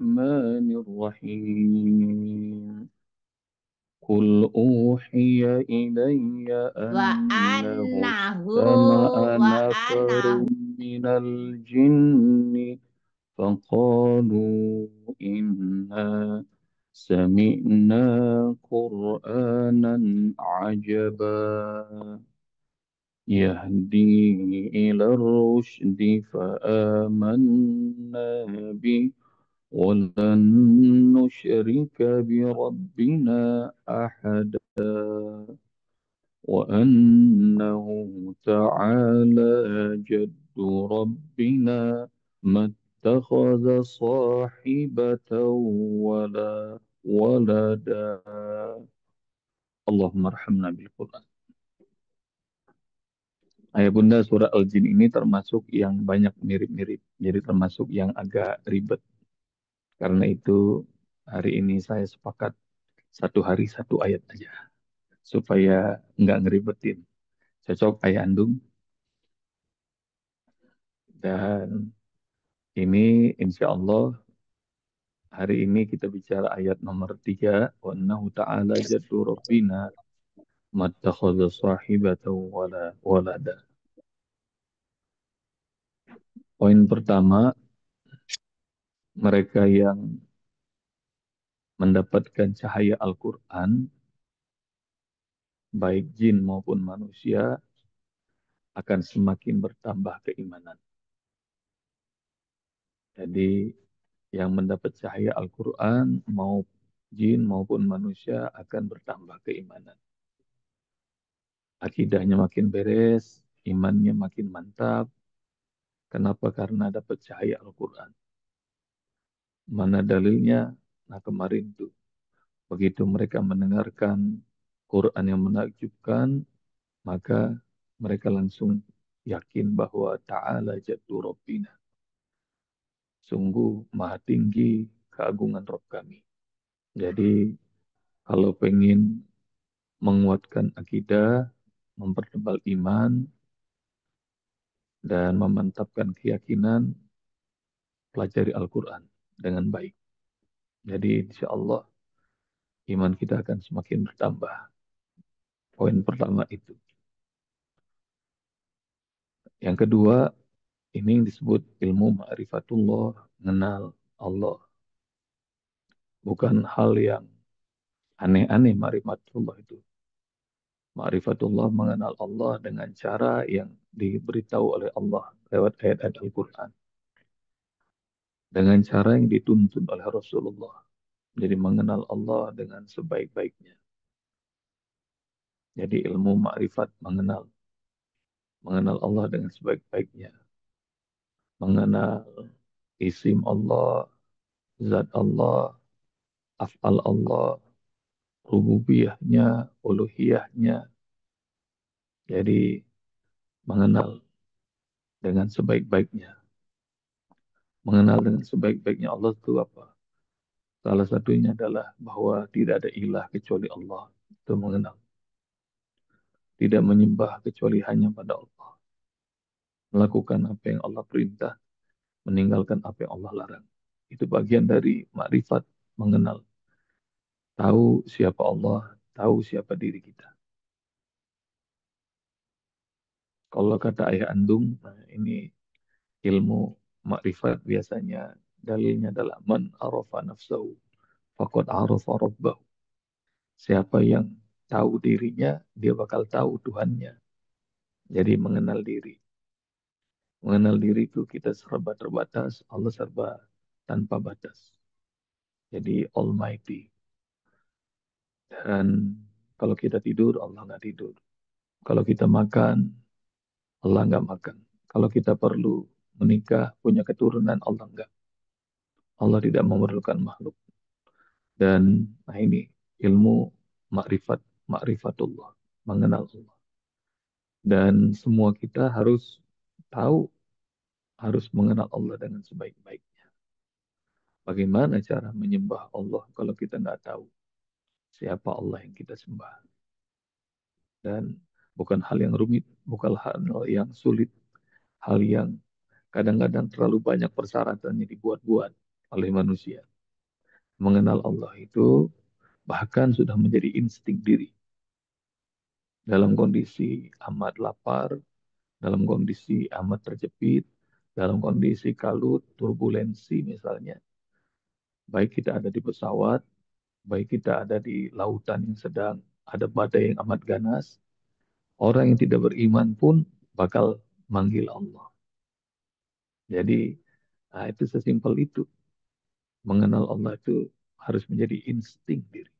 الرحمن الرحيم قل أوحي إلي Wa أنه annahu استمع wa نفر anahu. من الجن فقالوا إنا سمعنا قرآنا عجبا يهدي إلى الرشد فآمنا به ولن نشرك بربنا أحدا وأنه تعالى جد ربنا ما اتخذ صاحبة ولا ولدا اللهم ارحمنا بالقرآن. Ayah Bunda, surah Al-Jin ini termasuk yang banyak mirip-mirip, jadi termasuk yang agak ribet. Karena itu hari ini saya sepakat satu hari satu ayat aja, supaya nggak ngeribetin. Cocok Ayah Andung, dan ini insya Allah hari ini kita bicara ayat nomor 3. Wa annahu ta'ala jaddu rabbina mattakhadha sahibatan wala walada. Poin pertama, mereka yang mendapatkan cahaya Al-Quran, baik jin maupun manusia, akan semakin bertambah keimanan. Jadi yang mendapat cahaya Al-Quran, mau jin maupun manusia akan bertambah keimanan. Akidahnya makin beres, imannya makin mantap. Kenapa? Karena dapat cahaya Al-Quran. Mana dalilnya? Nah kemarin tuh, begitu mereka mendengarkan Quran yang menakjubkan, maka mereka langsung yakin bahwa Ta'ala jaddu Rabbina. Sungguh maha tinggi keagungan Rabb kami. Jadi kalau pengen menguatkan akidah, mempertebal iman, dan memantapkan keyakinan, pelajari Al-Quran dengan baik. Jadi insya Allah iman kita akan semakin bertambah. Poin pertama itu. Yang kedua, ini yang disebut ilmu ma'rifatullah, mengenal Allah. Bukan hal yang aneh-aneh ma'rifatullah itu. Ma'rifatullah mengenal Allah dengan cara yang diberitahu oleh Allah lewat ayat-ayat Al-Quran. Dengan cara yang dituntun oleh Rasulullah. Jadi mengenal Allah dengan sebaik-baiknya. Jadi ilmu ma'rifat mengenal. Mengenal Allah dengan sebaik-baiknya. Mengenal isim Allah, zat Allah, af'al Allah, rububiyahnya, uluhiyahnya. Jadi mengenal dengan sebaik-baiknya. Mengenal dengan sebaik-baiknya Allah itu apa? Salah satunya adalah bahwa tidak ada ilah kecuali Allah. Itu mengenal. Tidak menyembah kecuali hanya pada Allah. Melakukan apa yang Allah perintah, meninggalkan apa yang Allah larang. Itu bagian dari makrifat, mengenal. Tahu siapa Allah, tahu siapa diri kita. Kalau kata Ayah Andung, nah ini ilmu makrifat biasanya dalilnya adalah man arafa nafsahu faqad arafa rabbahu. Siapa yang tahu dirinya, dia bakal tahu Tuhannya. Jadi mengenal diri. Mengenal diri itu kita serba terbatas, Allah serba tanpa batas. Jadi Almighty. Dan kalau kita tidur, Allah nggak tidur. Kalau kita makan, Allah nggak makan. Kalau kita perlu menikah, punya keturunan, Allah nggak. Allah tidak memerlukan makhluk. Dan nah ini ilmu makrifat, makrifatullah, mengenal Allah. Dan semua kita harus tahu, harus mengenal Allah dengan sebaik-baiknya. Bagaimana cara menyembah Allah kalau kita nggak tahu siapa Allah yang kita sembah? Dan bukan hal yang rumit, bukan hal yang sulit, hal yang kadang-kadang terlalu banyak persyaratannya dibuat-buat oleh manusia. Mengenal Allah itu bahkan sudah menjadi insting diri. Dalam kondisi amat lapar, dalam kondisi amat terjepit, dalam kondisi kalut, turbulensi misalnya, baik kita ada di pesawat, baik kita ada di lautan yang sedang ada badai yang amat ganas, orang yang tidak beriman pun bakal manggil Allah. Jadi, itu sesimpel itu. Mengenal Allah itu harus menjadi insting diri.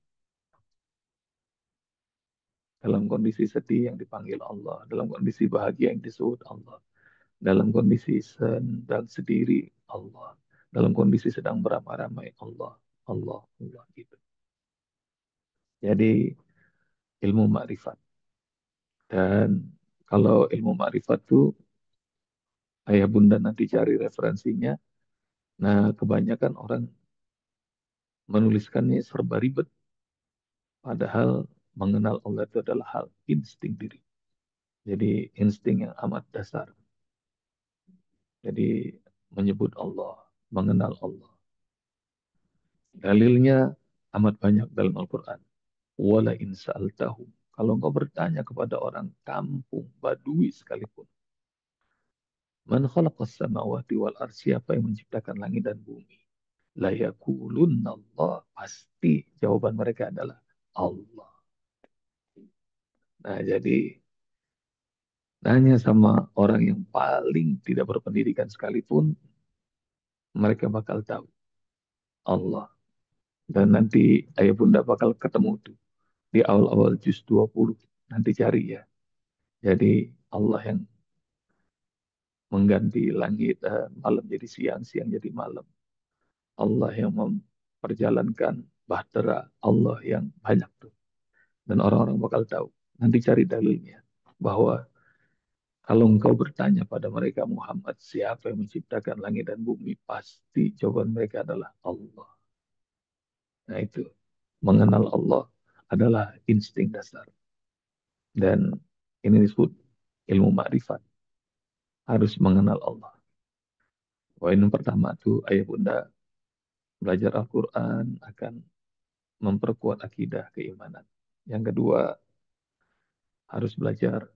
Dalam kondisi sedih yang dipanggil Allah, dalam kondisi bahagia yang disebut Allah, dalam kondisi sedang sendiri Allah, dalam kondisi sedang beramai-ramai Allah, Allah, Allah gitu. Jadi ilmu makrifat. Dan kalau ilmu makrifat itu ayah bunda nanti cari referensinya. Nah, kebanyakan orang menuliskannya serba ribet. Padahal mengenal Allah itu adalah hal insting diri. Jadi insting yang amat dasar. Jadi menyebut Allah, mengenal Allah. Dalilnya amat banyak dalam Al-Quran. Wala in sa'altahum. Kalau engkau bertanya kepada orang kampung, badui sekalipun. Man khalaqas samawati wal ardi, siapa yang menciptakan langit dan bumi? La yakulunna Allah. Pasti jawaban mereka adalah Allah. Nah, jadi nanya sama orang yang paling tidak berpendidikan sekalipun, mereka bakal tahu Allah. Dan nanti ayah bunda bakal ketemu tuh di awal-awal juz 20. Nanti cari ya. Jadi Allah yang mengganti langit malam jadi siang, siang jadi malam. Allah yang memperjalankan bahtera, Allah yang banyak tuh. Dan orang-orang bakal tahu. Nanti cari dalilnya bahwa kalau engkau bertanya pada mereka Muhammad, siapa yang menciptakan langit dan bumi? Pasti jawaban mereka adalah Allah. Nah itu, mengenal Allah adalah insting dasar. Dan ini disebut ilmu makrifat. Harus mengenal Allah. Poin yang pertama tuh ayah bunda belajar Al-Quran akan memperkuat akidah keimanan. Yang kedua, harus belajar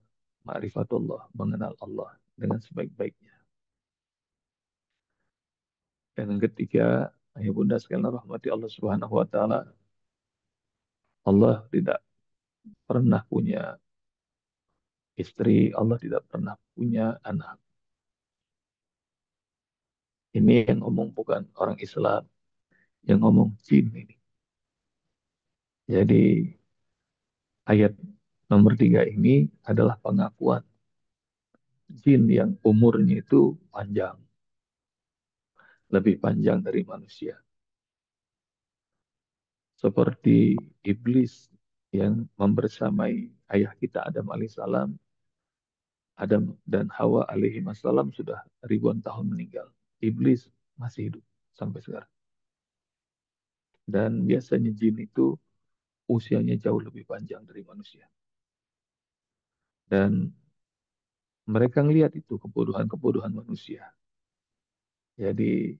ma'rifatullah, mengenal Allah dengan sebaik-baiknya. Dan yang ketiga, ayah bunda sekalian rahmati Allah Subhanahu wa taala, Allah tidak pernah punya istri, Allah tidak pernah punya anak. Ini yang ngomong bukan orang Islam, yang ngomong jin ini. Jadi ayat nomor 3 ini adalah pengakuan jin yang umurnya itu panjang, lebih panjang dari manusia. Seperti iblis yang membersamai ayah kita Adam alaihissalam, Adam dan Hawa alaihi wasallam sudah ribuan tahun meninggal. Iblis masih hidup sampai sekarang. Dan biasanya jin itu usianya jauh lebih panjang dari manusia. Dan mereka ngelihat itu kebodohan-kebodohan manusia. Jadi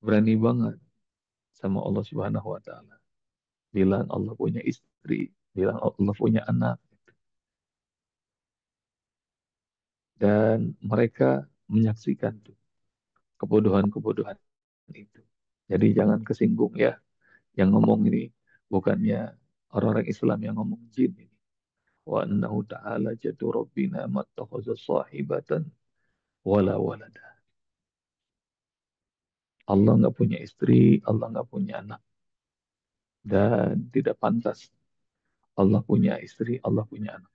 berani banget sama Allah Subhanahu wa taala. Bilang Allah punya istri, bilang Allah punya anak. Dan mereka menyaksikan tuh kebodohan-kebodohan itu. Jadi jangan kesinggung ya. Yang ngomong ini bukannya orang-orang Islam yang ngomong jin ini. Wa annahu ta'ala jadu rabbina mattakhadha sahibatan wala walada. Allah nggak punya istri, Allah nggak punya anak. Dan tidak pantas Allah punya istri, Allah punya anak.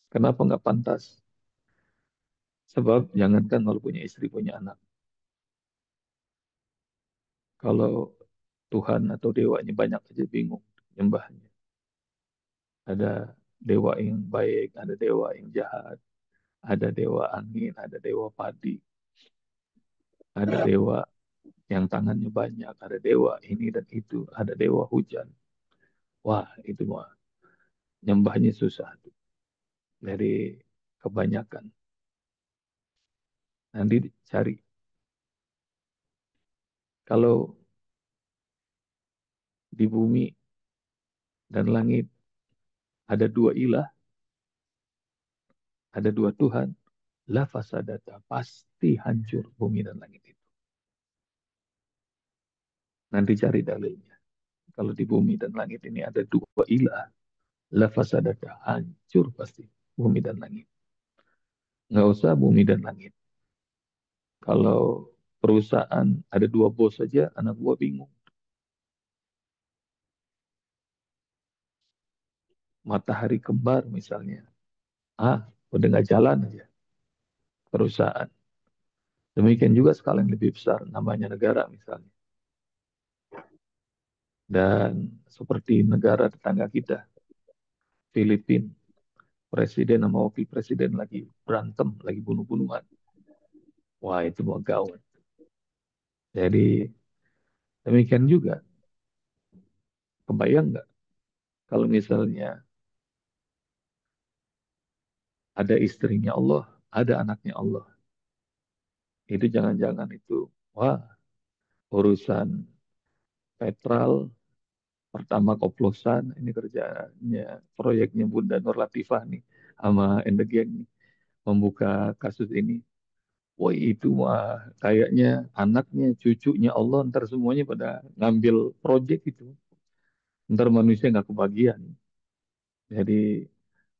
Kenapa nggak pantas? Sebab jangankan kalau punya istri, punya anak. Kalau Tuhan atau dewanya banyak aja bingung nyembahnya. Ada dewa yang baik, ada dewa yang jahat, ada dewa angin, ada dewa padi, ada dewa yang tangannya banyak, ada dewa ini dan itu, ada dewa hujan. Wah, itu mah nyembahnya susah tuh. Dari kebanyakan. Nanti cari Kalau di bumi dan langit ada dua ilah, ada dua Tuhan, la fasadata, pasti hancur bumi dan langit itu. Nanti cari dalilnya. Kalau di bumi dan langit ini ada dua ilah, la fasadata, hancur pasti bumi dan langit. Nggak usah bumi dan langit. Kalau perusahaan ada dua bos saja, anak buah bingung. Matahari kembar misalnya. Udah nggak jalan aja perusahaan. Demikian juga skala yang lebih besar, namanya negara misalnya. Dan seperti negara tetangga kita, Filipina, presiden sama wakil presiden lagi berantem, lagi bunuh-bunuhan. Wah, itu mau gawat. Jadi demikian juga, kebayang nggak kalau misalnya ada istrinya Allah, ada anaknya Allah. Itu jangan-jangan itu, wah, urusan petrol, pertama koplosan, ini kerjanya, proyeknya Bunda Nur Latifah nih, sama Endegeng Gang nih, membuka kasus ini. Wah itu mah kayaknya anaknya, cucunya Allah, ntar semuanya pada ngambil proyek itu. Ntar manusia nggak kebagian. Jadi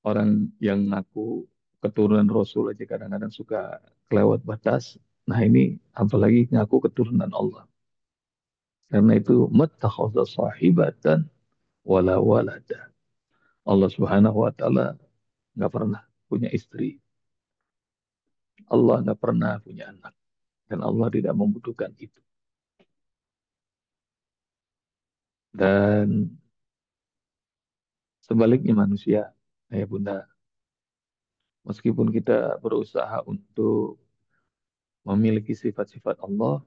orang yang ngaku keturunan Rasul aja kadang-kadang suka kelewat batas. Nah ini apalagi ngaku keturunan Allah. Karena itu mattakhadha sahibatan wala walada. Allah Subhanahu wa taala nggak pernah punya istri. Allah nggak pernah punya anak. Dan Allah tidak membutuhkan itu. Dan sebaliknya manusia, ya Bunda, meskipun kita berusaha untuk memiliki sifat-sifat Allah,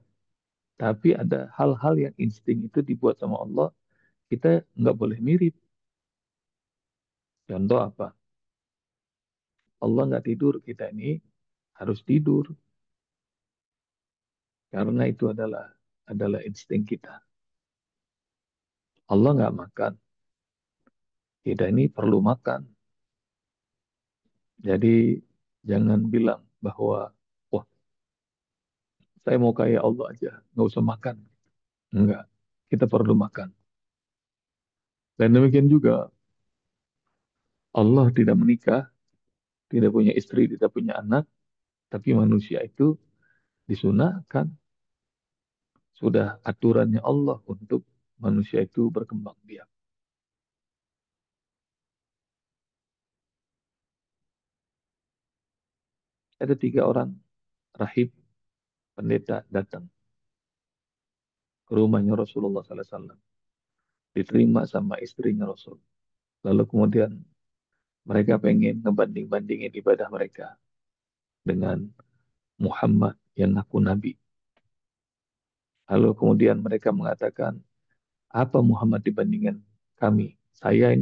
tapi ada hal-hal yang insting itu dibuat sama Allah, kita nggak boleh mirip. Contoh apa? Allah nggak tidur, kita ini harus tidur. Karena itu adalah insting kita. Allah nggak makan, kita ini perlu makan. Jadi jangan bilang bahwa, wah saya mau kayak Allah aja, nggak usah makan. Enggak, kita perlu makan. Dan demikian juga Allah tidak menikah, tidak punya istri, tidak punya anak, tapi manusia itu disunahkan. Sudah aturannya Allah untuk manusia itu berkembang biak. Ada tiga orang rahib pendeta datang ke rumahnya Rasulullah SAW. Diterima sama istrinya Rasul. Lalu kemudian mereka pengen ngebanding-bandingin ibadah mereka dengan Muhammad yang ngaku Nabi. Lalu kemudian mereka mengatakan, apa Muhammad dibandingkan kami? Saya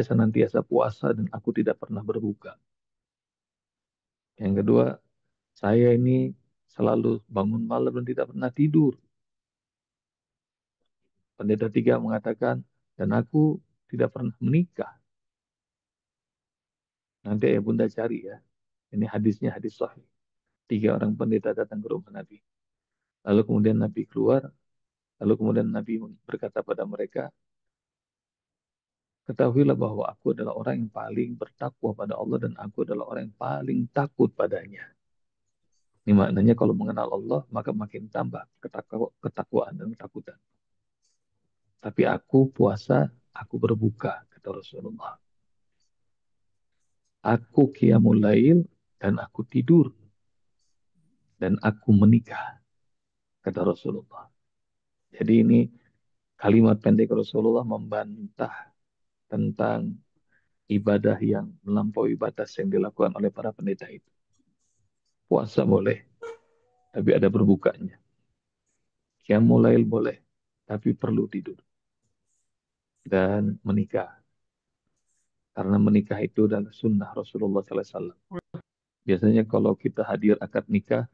senantiasa puasa dan aku tidak pernah berbuka. Yang kedua, saya ini selalu bangun malam dan tidak pernah tidur. Pendeta tiga mengatakan, dan aku tidak pernah menikah. Nanti ya Bunda cari ya. Ini hadisnya hadis sahih. Tiga orang pendeta datang ke rumah Nabi. Lalu kemudian Nabi keluar. Lalu kemudian Nabi berkata pada mereka, ketahuilah bahwa aku adalah orang yang paling bertakwa pada Allah dan aku adalah orang yang paling takut padanya. Ini maknanya kalau mengenal Allah, maka makin tambah ketakwaan dan ketakutan. Tapi aku puasa, aku berbuka, kata Rasulullah. Aku qiyamul lail dan aku tidur dan aku menikah, kata Rasulullah. Jadi ini kalimat pendek Rasulullah membantah tentang ibadah yang melampaui batas yang dilakukan oleh para pendeta itu. Puasa boleh, tapi ada berbukanya. Qiyamul lail boleh, tapi perlu tidur. Dan menikah. Karena menikah itu adalah sunnah Rasulullah SAW. Biasanya kalau kita hadir akad nikah,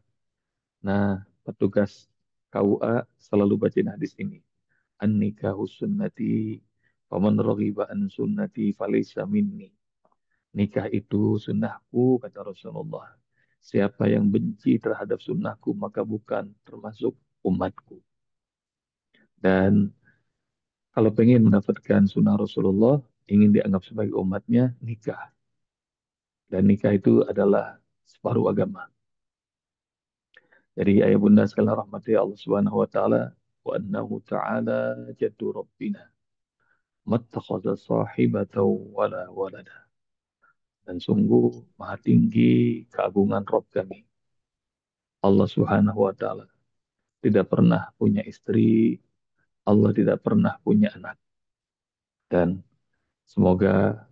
nah petugas KUA selalu bacain hadis ini. An-nikahu sunnati, faman raghiba an sunnati falaysa minni. Nikah itu sunnahku, kata Rasulullah. Siapa yang benci terhadap sunnahku, maka bukan termasuk umatku. Dan kalau pengen mendapatkan sunnah Rasulullah, ingin dianggap sebagai umatnya, nikah. Dan nikah itu adalah separuh agama. Jadi ayah bunda sekalian rahmati Allah Subhanahu wa taala, wa annahu ta'ala jaddu rabbina mattakhadha sahibatan wala walada. Dan sungguh maha tinggi keagungan Rabb kami. Allah Subhanahu wa taala tidak pernah punya istri, Allah tidak pernah punya anak. Dan semoga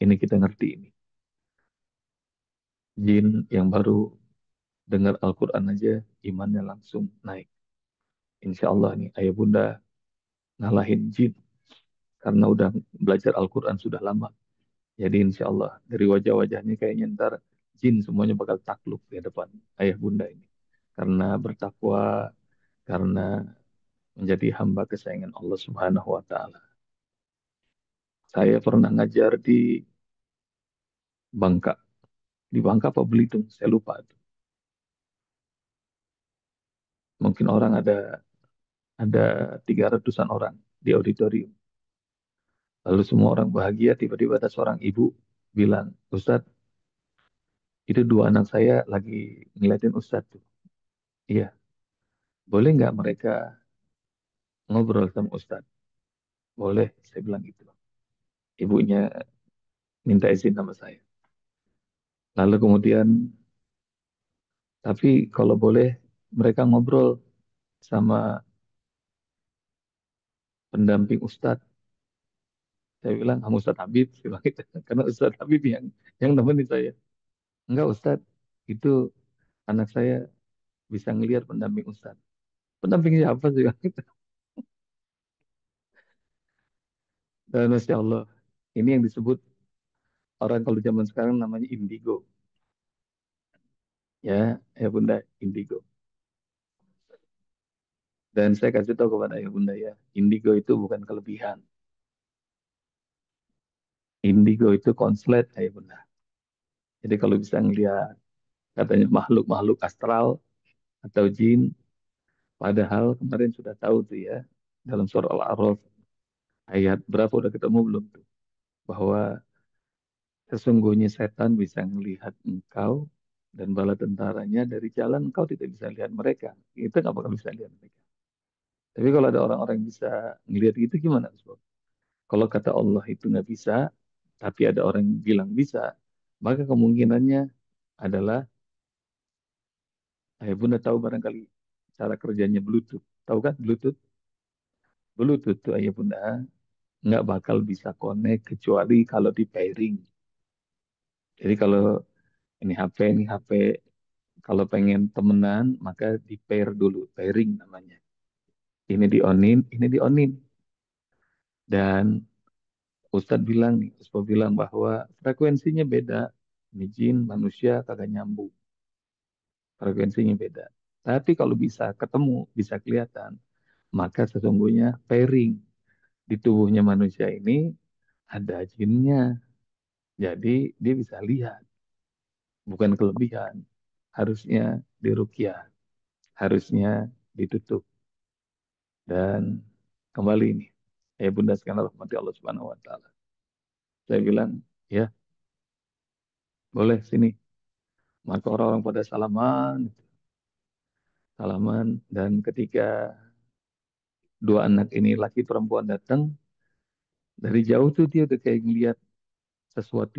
ini kita ngerti ini. Jin yang baru dengar Al-Quran aja imannya langsung naik. Insya Allah nih ayah bunda ngalahin jin karena udah belajar Al-Quran sudah lama. Jadi insya Allah dari wajah-wajahnya kayaknya ntar jin semuanya bakal takluk di depan ayah bunda ini. Karena bertakwa, karena menjadi hamba kesayangan Allah Subhanahu wa Ta'ala. Saya pernah ngajar di Bangka. Di Bangka apa Belitung? Saya lupa tuh. Mungkin orang ada 300-an orang di auditorium. Lalu semua orang bahagia, tiba-tiba ada seorang ibu bilang, Ustadz, itu dua anak saya lagi ngeliatin Ustadz tuh. Iya, boleh nggak mereka ngobrol sama Ustadz? Boleh, saya bilang gitu. Ibunya minta izin sama saya. Lalu kemudian, tapi kalau boleh mereka ngobrol sama pendamping Ustadz. Saya bilang, kamu Ustadz Habib. Saya bilang gitu. Karena Ustadz Habib yang nemenin saya. Enggak Ustadz, itu anak saya bisa ngelihat pendamping Ustadz. Pendampingnya apa sih? Dan Masya Allah, ini yang disebut orang kalau zaman sekarang namanya indigo. Ya Bunda, indigo. Dan saya kasih tahu kepada ya Bunda ya, indigo itu bukan kelebihan. Indigo itu konslet ya Bunda. Jadi kalau bisa ngelihat katanya makhluk-makhluk astral atau jin, padahal kemarin sudah tahu tuh ya, dalam surah Al-A'raf ayat berapa udah ketemu belum tuh? Bahwa sesungguhnya setan bisa melihat engkau dan bala tentaranya dari jalan engkau tidak bisa lihat mereka. Itu nggak bakal bisa lihat mereka. Tapi kalau ada orang-orang yang bisa ngelihat gitu gimana? Sob? Kalau kata Allah itu nggak bisa, tapi ada orang yang bilang bisa, maka kemungkinannya adalah ayah bunda tahu barangkali cara kerjanya Bluetooth. Tahu kan Bluetooth? Bluetooth tuh ayah bunda nggak bakal bisa connect kecuali kalau di pairing. Jadi kalau ini HP, kalau pengen temenan maka di pair dulu, pairing namanya. Ini di onin. Dan Ustadz bilang nih, Ustadz bilang bahwa frekuensinya beda. Ini jin, manusia kagak nyambung. Frekuensinya beda. Tapi kalau bisa ketemu, bisa kelihatan, maka sesungguhnya pairing di tubuhnya manusia ini ada jinnya. Jadi dia bisa lihat, bukan kelebihan. Harusnya diruqyah, harusnya ditutup. Dan kembali ini, Bunda sekalian rahmati Allah Subhanahu wa taala. Saya bilang, ya, boleh sini. Maka orang-orang pada salaman, salaman dan ketika dua anak ini laki perempuan datang, dari jauh tuh dia udah kayak ngeliat sesuatu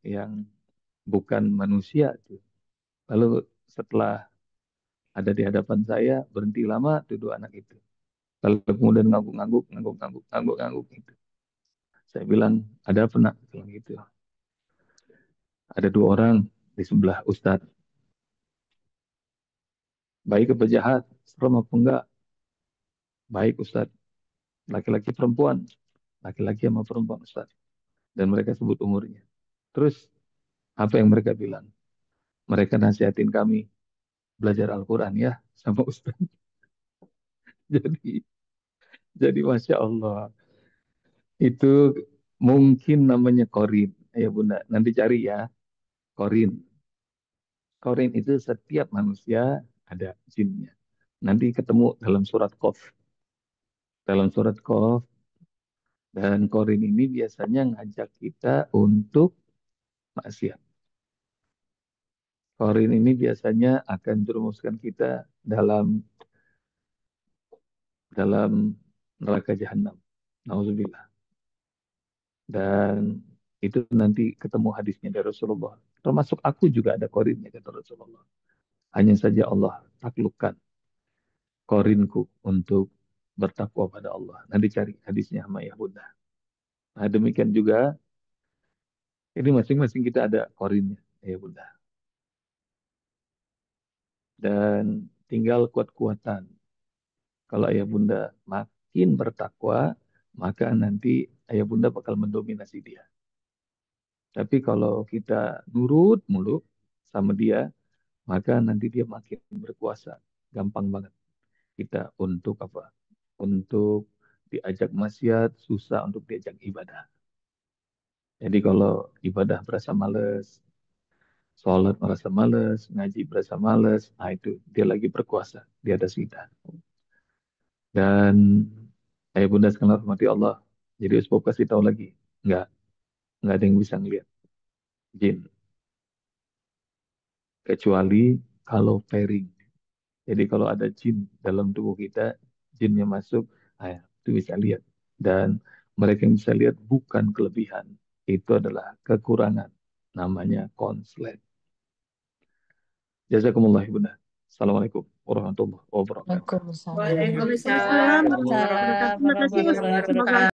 yang bukan manusia tuh. Lalu setelah ada di hadapan saya, berhenti lama tuh dua anak itu. Lalu kemudian ngangguk-ngangguk, ngangguk-ngangguk, ngangguk-ngangguk gitu. Saya bilang, ada apa nak? Bilang gitu. Ada dua orang di sebelah Ustadz. Baik apa jahat? Serem apa enggak? Baik Ustadz. Laki-laki perempuan. Laki-laki sama perempuan Ustadz. Dan mereka sebut umurnya. Terus apa yang mereka bilang? Mereka nasihatin kami belajar Al-Quran ya sama Ustadz. Jadi, jadi Masya Allah, itu mungkin namanya korin. Ya Bunda, nanti cari ya, korin. Korin itu setiap manusia ada jinnya. Nanti ketemu dalam surat Qaf. Dalam surat Qaf, dan korin ini biasanya ngajak kita untuk maksiat. Korin ini biasanya akan jerumuskan kita dalam dalam neraka jahanam. Nauzubillah. Dan itu nanti ketemu hadisnya dari Rasulullah. Termasuk aku juga ada korinnya kata Rasulullah. Hanya saja Allah taklukkan korinku untuk bertakwa pada Allah. Nanti cari hadisnya sama ya Bunda. Nah demikian juga, ini masing-masing kita ada korinnya ya Bunda. Dan tinggal kuat-kuatan. Kalau ayah bunda makin bertakwa, maka nanti ayah bunda bakal mendominasi dia. Tapi kalau kita nurut mulu sama dia, maka nanti dia makin berkuasa. Gampang banget kita untuk apa? Untuk diajak maksiat, susah untuk diajak ibadah. Jadi kalau ibadah berasa males, sholat merasa males, ngaji berasa males, nah itu dia lagi berkuasa di atas kita. Dan ayah bunda sekalian hormati Allah. Jadi Usbab kasih tahu lagi, nggak nggak ada yang bisa ngelihat jin kecuali kalau pairing. Jadi kalau ada jin dalam tubuh kita, jinnya masuk, itu bisa lihat. Dan mereka yang bisa lihat bukan kelebihan, itu adalah kekurangan. Namanya konslet. Jazakumullah ibunda. Assalamualaikum warahmatullahi wabarakatuh. Waalaikumsalam. Waalaikumsalam Waalaikumsalam warahmatullahi wabarakatuh. Terima kasih warahmatullahi Ustaz. Semoga wabarakatuh.